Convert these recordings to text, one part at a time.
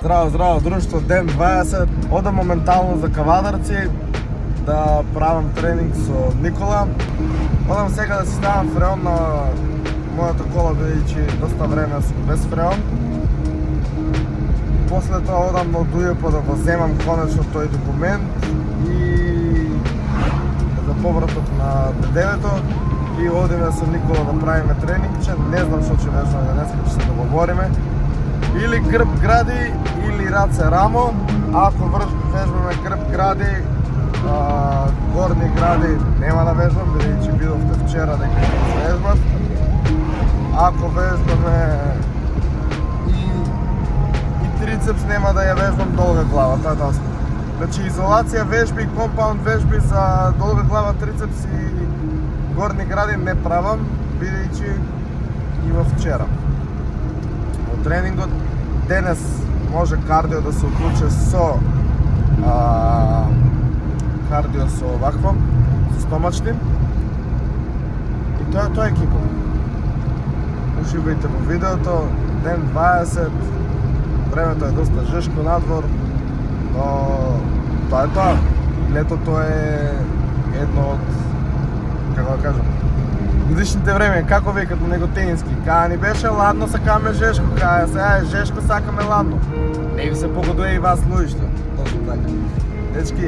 Здраво, здраво, друштво, ден 20. Одам моментално за Кавадарци да правам тренинг со Никола. Одам сега да си ставам фреон на мојата кола, бидејќи доста време сум без фреон. После тоа одам на Дујепо да го земам конечно тој документ и за повратот на Бедевето и одиме со Никола да правиме тренингче. Не знам што ќе вежбаме денеска, ќе се договориме. Или грб гради, или раце рамо. Ако вежбаме грб гради, горни гради нема да вежбам, бидејќи видовте вчера дека ќе се вежбат. Ако вежбаме и трицепс, нема да ја вежбам долга глава, тоа е тасно. Значи изолација вежби, компаунд вежби за долга глава, трицепс и горни гради не правам, бидејќи има вчера. Од тренингот денес може кардио да се уклучи со кардио со овакво, со стомачни. И тоа е екипа. Уживајте во видеото, ден 20, времето е доста жешко надвор, но тоа е тоа. Летото е едно од, како да кажам, годишните време, како викат на него тениски, каја ни беше ладно, сакаме жешко, каја сега е жешко, сакаме ладно. Не ви се погодуе и вас луишто, точно така. Дечки,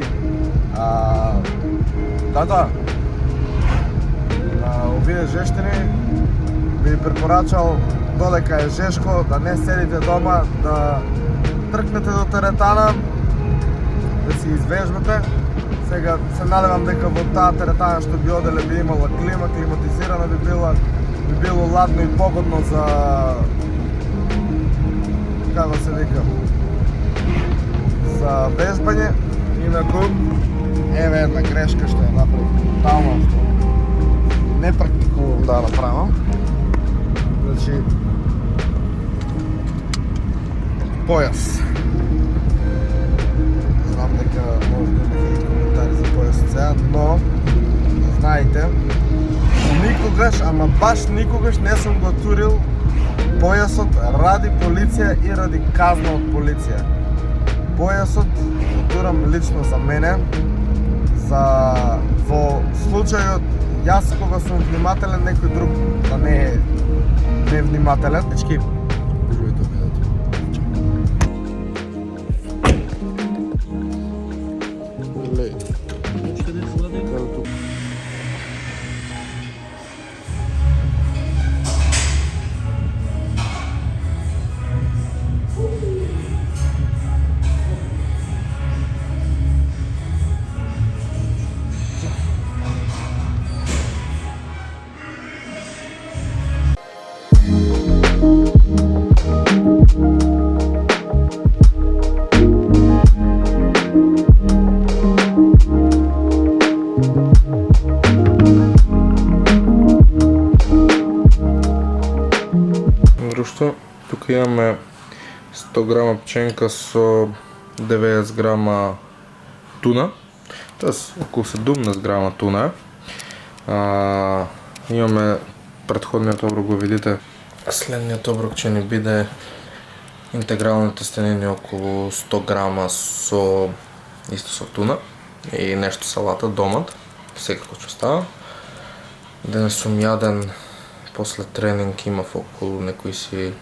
тоа. На овие жештини би препорачал додека е жешко, да не седите дома, да тркнете до теретана, да си извежбате. Сега се надевам дека во таа теретана што би оделе би имала клима, климатизирана би било ладно и погодно за, како се вика, за вежбање. Инаку, еве една грешка што ја направив тотално, што не практикувам да направам. Значи, појас. Знам дека може да имате коментари за појасот сега, но знаете, никогаш, ама баш никогаш не сум го турил појасот ради полиција и ради казна од полиција. Појасот го турам лично за мене, за во случајот јас кога сум внимателен, некој друг да не е невнимателен. Дечки, уживајте во видеото. Тук имаме 100 грама пченка со 90 грама туна, тоест околу 17 грама туна. Имаме предходниот оброк, го видите. Следниот оброк ќе ни биде интегрални тестенини околу 100 грама со исто со туна и нешто салата, домат, секако ќе става. Денес сум јаден, после тренинг имав околу некои си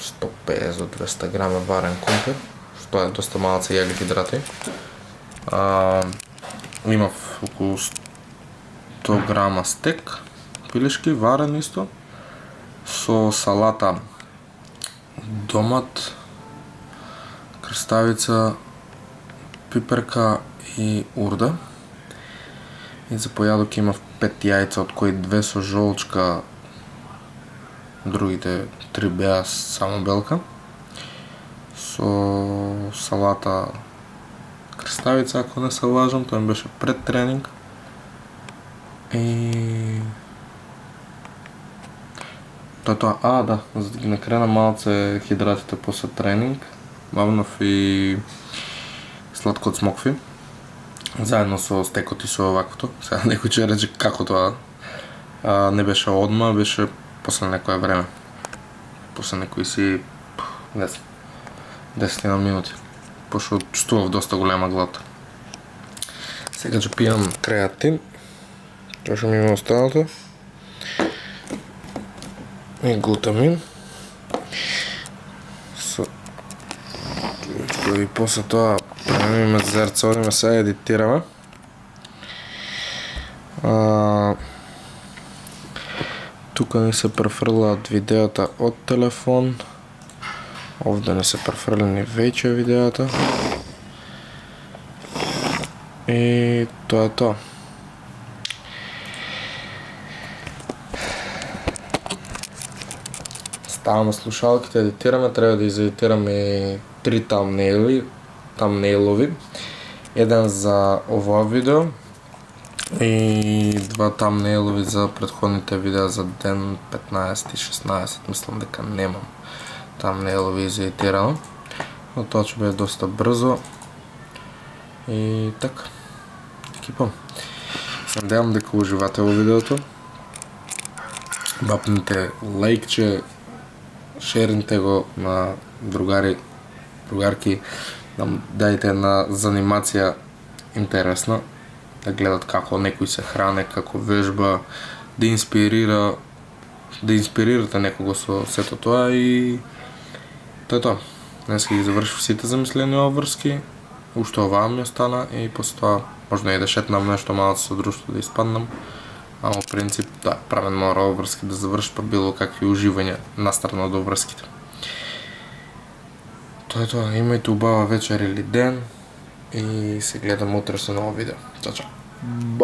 150 до 200 грама варен кумпир, што е доста малце јагли хидрати. Имав околу 100 грама стек, пилешки, варен исто, со салата домат, крставица, пиперка и урда. И за појадок имав 5 јајца, од кои 2 со жолчка, другите 3 беа само белка. Со салата крставица, ако не се лажам, тоа ми беше пред тренинг. И тоа, да, за да ги накрена малце хидратите после тренинг, бавнав и сладко од смокви, заедно со стекот и со оваквото. Сега некој ќе рече како тоа, не беше одма, беше после некое време. После некои си 10 на минути, пошто чувствував доста голема глад. Сега ќе пијам креатин, тоа што ми има останато, и глутамин. И после тоа премиме зерце, одиме сега едитираме. Тука ни се префрлаат видеата од телефон, овде не се префрлени веќе видеата. И тоа е тоа. Ставаме слушалките, едитираме, треба да изедитираме 3 тамнейлови. Еден за ова видео и 2 тамнейлови за претходните видеа за ден 15 и 16. Мислам дека немам тамнейлови изедитирано, но тоа ќе биде доста брзо. И така, екипа, се надевам дека уживате во видеото. Бапнете лайкче, шернете го на другари, другарки, дајте една занимација интересна, да гледат како некој се хране, како вежба, да инспирирате некого со сето тоа и тоа е тоа. Днес ги завршив сите замислени обврски, уште оваа ми остана и после тоа можда и да шетнам нешто малку со друштво да испаднам. Ама во принцип, да, правен мора обврски да заврши, па било какви уживања настрана од обврските. Тоа е тоа, имајте убава вечер или ден и се гледаме утре со ново видео. Чао, чао.